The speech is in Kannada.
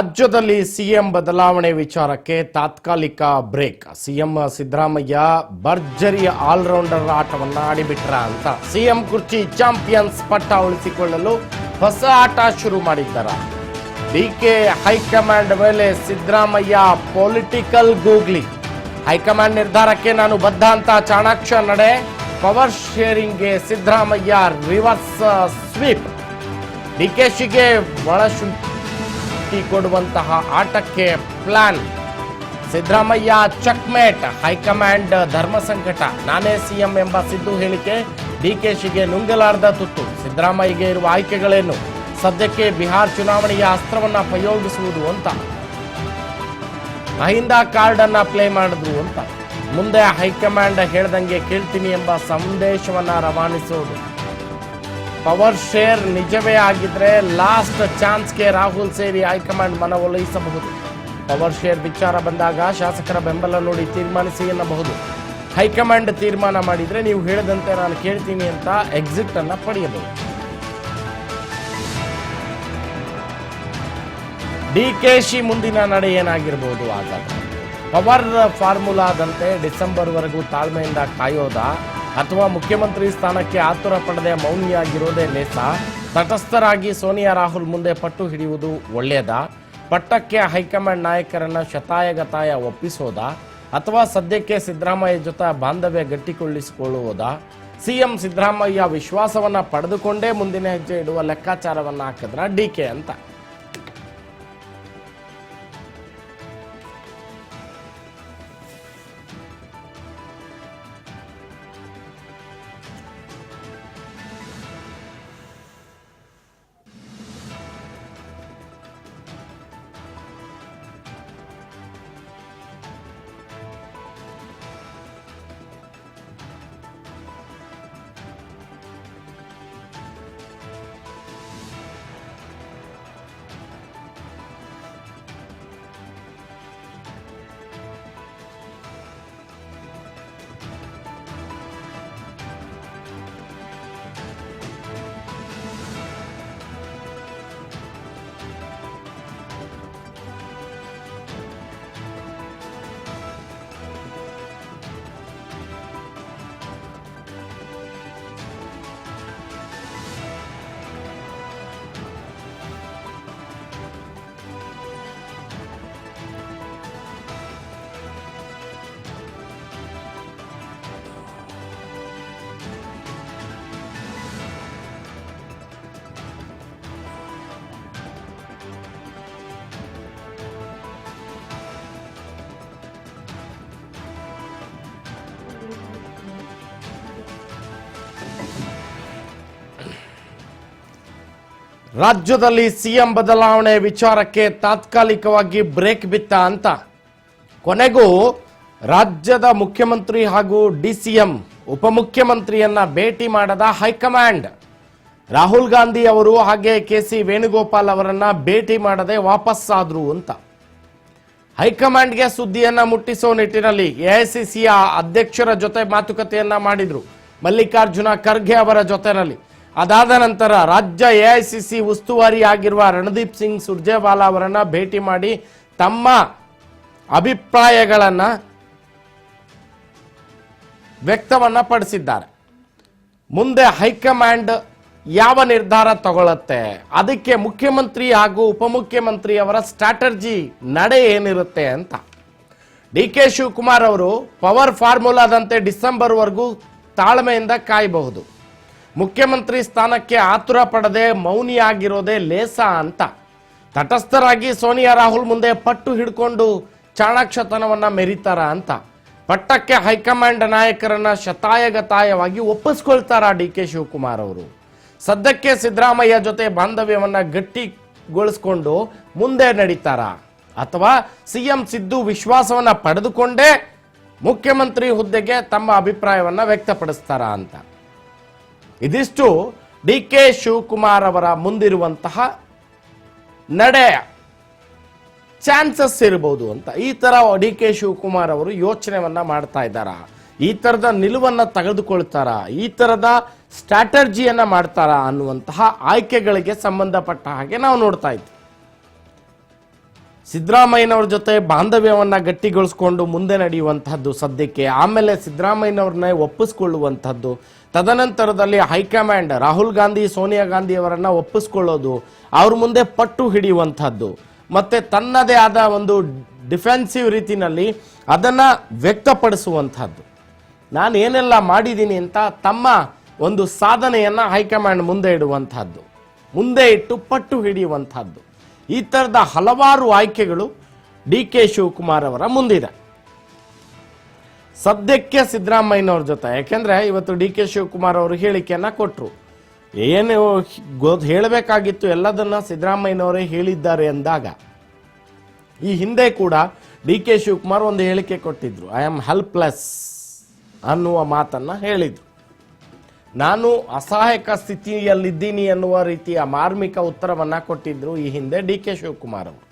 ರಾಜ್ಯದಲ್ಲಿ ಸಿಎಂ ಬದಲಾವಣೆ ವಿಚಾರಕ್ಕೆ ತಾತ್ಕಾಲಿಕ ಬ್ರೇಕ್. ಸಿಎಂ ಸಿದ್ದರಾಮಯ್ಯ ಭರ್ಜರಿ ಆಲ್ರೌಂಡರ್ ಆಟವನ್ನ ಆಡಿಬಿಟ್ರ ಅಂತ ಸಿಎಂ ಕುರ್ಚಿ ಚಾಂಪಿಯನ್ಸ್ ಪಟ್ಟ ಉಳಿಸಿಕೊಳ್ಳಲು ಹೊಸ ಆಟ ಶುರು ಮಾಡಿದ್ದಾರೆ. ಡಿಕೆ ಹೈಕಮಾಂಡ್ ಮೇಲೆ ಸಿದ್ದರಾಮಯ್ಯ ಪೊಲಿಟಿಕಲ್ ಗೂಗ್ಲಿ. ಹೈಕಮಾಂಡ್ ನಿರ್ಧಾರಕ್ಕೆ ನಾನು ಬದ್ಧ ಅಂತ ಚಾಣಾಕ್ಷ ನಡೆ. ಪವರ್ ಶೇರಿಂಗ್ಗೆ ಸಿದ್ದರಾಮಯ್ಯ ರಿವರ್ಸ್ ಸ್ವೀಪ್. ಡಿಕೆಶಿಗೆ ಒಳಶುಂಠಿ ಕೊಡುವಂತಹ ಆಟಕ್ಕೆ ಪ್ಲಾನ್. ಸಿದ್ದರಾಮಯ್ಯ ಚೆಕ್ಮೇಟ್. ಹೈಕಮಾಂಡ್ ಧರ್ಮ ಸಂಕಟ. ನಾನೇ ಸಿಎಂ ಎಂಬ ಸಿದ್ದು ಹೇಳಿಕೆ ಡಿಕೆಶಿಗೆ ನುಂಗಲಾರದ ತುತ್ತು. ಸಿದ್ದರಾಮಯ್ಯಗೆ ಇರುವ ಆಯ್ಕೆಗಳೇನು? ಸದ್ಯಕ್ಕೆ ಬಿಹಾರ್ ಚುನಾವಣೆಯ ಅಸ್ತ್ರವನ್ನ ಪ್ರಯೋಗಿಸುವುದು ಅಂತ, ಅಹಿಂದ ಕಾರ್ಡ್ ಅನ್ನ ಪ್ಲೇ ಮಾಡಿದ್ರು ಅಂತ, ಮುಂದೆ ಹೈಕಮಾಂಡ್ ಹೇಳ್ದಂಗೆ ಕೇಳ್ತೀನಿ ಎಂಬ ಸಂದೇಶವನ್ನ ರವಾನಿಸುವುದು. ಪವರ್ ಶೇರ್ ನಿಜವೇ ಆಗಿದ್ರೆ ಲಾಸ್ಟ್ ಚಾನ್ಸ್ಗೆ ರಾಹುಲ್ ಸೇರಿ ಹೈಕಮಾಂಡ್ ಮನವೊಲಿಸಬಹುದು. ಪವರ್ ಶೇರ್ ವಿಚಾರ ಬಂದಾಗ ಶಾಸಕರ ಬೆಂಬಲ ನೋಡಿ ತೀರ್ಮಾನಿಸಿ ಎನ್ನಬಹುದು. ಹೈಕಮಾಂಡ್ ತೀರ್ಮಾನ ಮಾಡಿದ್ರೆ ನೀವು ಹೇಳಿದಂತೆ ನಾನು ಕೇಳ್ತೀನಿ ಅಂತ ಎಕ್ಸಿಟ್ ಅನ್ನ ಪಡೆಯಬಹುದು. ಡಿಕೆಶಿ ಮುಂದಿನ ನಡೆ ಏನಾಗಿರಬಹುದು? ಹಾಗಾದ್ರೆ ಪವರ್ ಫಾರ್ಮುಲಾದಂತೆ ಡಿಸೆಂಬರ್ ವರೆಗೂ ತಾಳ್ಮೆಯಿಂದ ಕಾಯೋದ, ಅಥವಾ ಮುಖ್ಯಮಂತ್ರಿ ಸ್ಥಾನಕ್ಕೆ ಆತುರ ಪಡದೆ ಮೌನಿಯಾಗಿರೋದೇ ಲೇಸ? ತಟಸ್ಥರಾಗಿ ಸೋನಿಯಾ ರಾಹುಲ್ ಮುಂದೆ ಪಟ್ಟು ಹಿಡಿಯುವುದು ಒಳ್ಳೆಯದಾ? ಪಟ್ಟಕ್ಕೆ ಹೈಕಮಾಂಡ್ ನಾಯಕರನ್ನ ಶತಾಯಗತಾಯ ಒಪ್ಪಿಸೋದಾ? ಅಥವಾ ಸದ್ಯಕ್ಕೆ ಸಿದ್ದರಾಮಯ್ಯ ಜೊತೆ ಬಾಂಧವ್ಯ ಗಟ್ಟಿಗೊಳಿಸಿಕೊಳ್ಳುವುದಾ? ಸಿಎಂ ಸಿದ್ದರಾಮಯ್ಯ ವಿಶ್ವಾಸವನ್ನ ಪಡೆದುಕೊಂಡೇ ಮುಂದಿನ ಹೆಜ್ಜೆ ಇಡುವ ಲೆಕ್ಕಾಚಾರವನ್ನ ಹಾಕಿದ್ರ ಡಿಕೆ ಅಂತ. ರಾಜ್ಯದಲ್ಲಿ ಸಿಎಂ ಬದಲಾವಣೆ ವಿಚಾರಕ್ಕೆ ತಾತ್ಕಾಲಿಕವಾಗಿ ಬ್ರೇಕ್ ಬಿತ್ತ ಅಂತ. ಕೊನೆಗೂ ರಾಜ್ಯದ ಮುಖ್ಯಮಂತ್ರಿ ಹಾಗೂ ಡಿಸಿಎಂ ಉಪಮುಖ್ಯಮಂತ್ರಿಯನ್ನ ಭೇಟಿ ಮಾಡದ ಹೈಕಮಾಂಡ್. ರಾಹುಲ್ ಗಾಂಧಿ ಅವರು ಹಾಗೆ ಕೆಸಿ ವೇಣುಗೋಪಾಲ್ ಅವರನ್ನ ಭೇಟಿ ಮಾಡದೆ ವಾಪಸ್ಸಾದ್ರು ಅಂತ. ಹೈಕಮಾಂಡ್ಗೆ ಸುದ್ದಿಯನ್ನ ಮುಟ್ಟಿಸೋ ನಿಟ್ಟಿನಲ್ಲಿ ಎಐಸಿಸಿಯ ಅಧ್ಯಕ್ಷರ ಜೊತೆ ಮಾತುಕತೆಯನ್ನ ಮಾಡಿದ್ರು, ಮಲ್ಲಿಕಾರ್ಜುನ ಖರ್ಗೆ ಅವರ ಜೊತೆನಲ್ಲಿ. ಅದಾದ ನಂತರ ರಾಜ್ಯ ಎಐಸಿಸಿ ಉಸ್ತುವಾರಿ ಆಗಿರುವ ರಣದೀಪ್ ಸಿಂಗ್ ಸುರ್ಜೇವಾಲಾ ಅವರನ್ನ ಭೇಟಿ ಮಾಡಿ ತಮ್ಮ ಅಭಿಪ್ರಾಯಗಳನ್ನ ವ್ಯಕ್ತವನ್ನ ಪಡಿಸಿದ್ದಾರೆ. ಮುಂದೆ ಹೈಕಮಾಂಡ್ ಯಾವ ನಿರ್ಧಾರ ತಗೊಳ್ಳತ್ತೆ, ಅದಕ್ಕೆ ಮುಖ್ಯಮಂತ್ರಿ ಹಾಗೂ ಉಪಮುಖ್ಯಮಂತ್ರಿ ಅವರ ಸ್ಟ್ರಾಟಜಿ ನಡೆ ಏನಿರುತ್ತೆ ಅಂತ. ಡಿಕೆ ಶಿವಕುಮಾರ್ ಅವರು ಪವರ್ ಫಾರ್ಮುಲಾದಂತೆ ಡಿಸೆಂಬರ್ ವರೆಗೂ ತಾಳ್ಮೆಯಿಂದ ಕಾಯಬಹುದು. ಮುಖ್ಯಮಂತ್ರಿ ಸ್ಥಾನಕ್ಕೆ ಆತುರ ಪಡದೆ ಮೌನಿಯಾಗಿರೋದೇ ಲೇಸ ಅಂತ. ತಟಸ್ಥರಾಗಿ ಸೋನಿಯಾ ರಾಹುಲ್ ಮುಂದೆ ಪಟ್ಟು ಹಿಡ್ಕೊಂಡು ಚಾಣಾಕ್ಷತನವನ್ನ ಮೆರಿತಾರ ಅಂತ. ಪಟ್ಟಕ್ಕೆ ಹೈಕಮಾಂಡ್ ನಾಯಕರನ್ನ ಶತಾಯಗತಾಯವಾಗಿ ಒಪ್ಪಿಸ್ಕೊಳ್ತಾರ ಡಿಕೆ ಶಿವಕುಮಾರ್ ಅವರು. ಸದ್ಯಕ್ಕೆ ಸಿದ್ದರಾಮಯ್ಯ ಜೊತೆ ಬಾಂಧವ್ಯವನ್ನ ಗಟ್ಟಿಗೊಳಿಸ್ಕೊಂಡು ಮುಂದೆ ನಡೀತಾರ, ಅಥವಾ ಸಿಎಂ ಸಿದ್ದು ವಿಶ್ವಾಸವನ್ನ ಪಡೆದುಕೊಂಡೇ ಮುಖ್ಯಮಂತ್ರಿ ಹುದ್ದೆಗೆ ತಮ್ಮ ಅಭಿಪ್ರಾಯವನ್ನ ವ್ಯಕ್ತಪಡಿಸ್ತಾರ ಅಂತ. ಇದಿಷ್ಟು ಡಿಕೆ ಶಿವಕುಮಾರ್ ಅವರ ಮುಂದಿರುವಂತಹ ನಡೆ ಚಾನ್ಸಸ್ ಇರಬಹುದು ಅಂತ. ಈ ತರ ಡಿಕೆ ಶಿವಕುಮಾರ್ ಅವರು ಯೋಚನೆಯನ್ನ ಮಾಡ್ತಾ ಇದ್ದಾರಾ? ಈ ತರದ ನಿಲುವನ್ನ ತೆಗೆದುಕೊಳ್ತಾರ, ಈ ತರದ ಸ್ಟ್ರಾಟಜಿಯನ್ನ ಮಾಡ್ತಾರ ಅನ್ನುವಂತಹ ಆಯ್ಕೆಗಳಿಗೆ ಸಂಬಂಧಪಟ್ಟ ಹಾಗೆ ನಾವು ನೋಡ್ತಾ ಇದ್ವಿ. ಸಿದ್ದರಾಮಯ್ಯನವ್ರ ಜೊತೆ ಬಾಂಧವ್ಯವನ್ನ ಗಟ್ಟಿಗೊಳಿಸ್ಕೊಂಡು ಮುಂದೆ ನಡೆಯುವಂತಹದ್ದು ಸದ್ಯಕ್ಕೆ, ಆಮೇಲೆ ಸಿದ್ದರಾಮಯ್ಯನವ್ರನ್ನೇ ಒಪ್ಪಿಸ್ಕೊಳ್ಳುವಂಥದ್ದು, ತದನಂತರದಲ್ಲಿ ಹೈಕಮಾಂಡ್ ರಾಹುಲ್ ಗಾಂಧಿ ಸೋನಿಯಾ ಗಾಂಧಿ ಅವರನ್ನ ಒಪ್ಪಿಸ್ಕೊಳ್ಳೋದು, ಅವ್ರ ಮುಂದೆ ಪಟ್ಟು ಹಿಡಿಯುವಂಥದ್ದು, ಮತ್ತೆ ತನ್ನದೇ ಆದ ಒಂದು ಡಿಫೆನ್ಸಿವ್ ರೀತಿನಲ್ಲಿ ಅದನ್ನ ವ್ಯಕ್ತಪಡಿಸುವಂಥದ್ದು, ನಾನು ಏನೆಲ್ಲ ಮಾಡಿದ್ದೀನಿ ಅಂತ ತಮ್ಮ ಒಂದು ಸಾಧನೆಯನ್ನ ಹೈಕಮಾಂಡ್ ಮುಂದೆ ಇಡುವಂತಹದ್ದು, ಮುಂದೆ ಇಟ್ಟು ಪಟ್ಟು ಹಿಡಿಯುವಂತಹದ್ದು, ಈ ತರದ ಹಲವಾರು ಆಯ್ಕೆಗಳು ಡಿ ಕೆ ಶಿವಕುಮಾರ್ ಅವರ ಮುಂದಿದೆ. ಸದ್ಯಕ್ಕೆ ಸಿದ್ದರಾಮಯ್ಯನವ್ರ ಜೊತೆ, ಯಾಕೆಂದ್ರೆ ಇವತ್ತು ಡಿ ಕೆ ಶಿವಕುಮಾರ್ ಅವರು ಹೇಳಿಕೆಯನ್ನ ಕೊಟ್ಟರು, ಏನು ಹೇಳಬೇಕಾಗಿತ್ತು ಎಲ್ಲದನ್ನ ಸಿದ್ದರಾಮಯ್ಯನವರೇ ಹೇಳಿದ್ದಾರೆ ಅಂದಾಗ, ಈ ಹಿಂದೆ ಕೂಡ ಡಿ ಕೆ ಶಿವಕುಮಾರ್ ಒಂದು ಹೇಳಿಕೆ ಕೊಟ್ಟಿದ್ರು, ಐ ಆಮ್ ಹೆಲ್ಪ್ಲೆಸ್ ಅನ್ನುವ ಮಾತನ್ನ ಹೇಳಿದ್ರು. ನಾನು ಅಸಹಾಯಕ ಸ್ಥಿತಿಯಲ್ಲಿದ್ದೀನಿ ಅನ್ನುವ ರೀತಿಯ ಮಾರ್ಮಿಕ ಉತ್ತರವನ್ನ ಕೊಟ್ಟಿದ್ರು ಈ ಹಿಂದೆ ಡಿ ಕೆ ಶಿವಕುಮಾರ್ ಅವರು.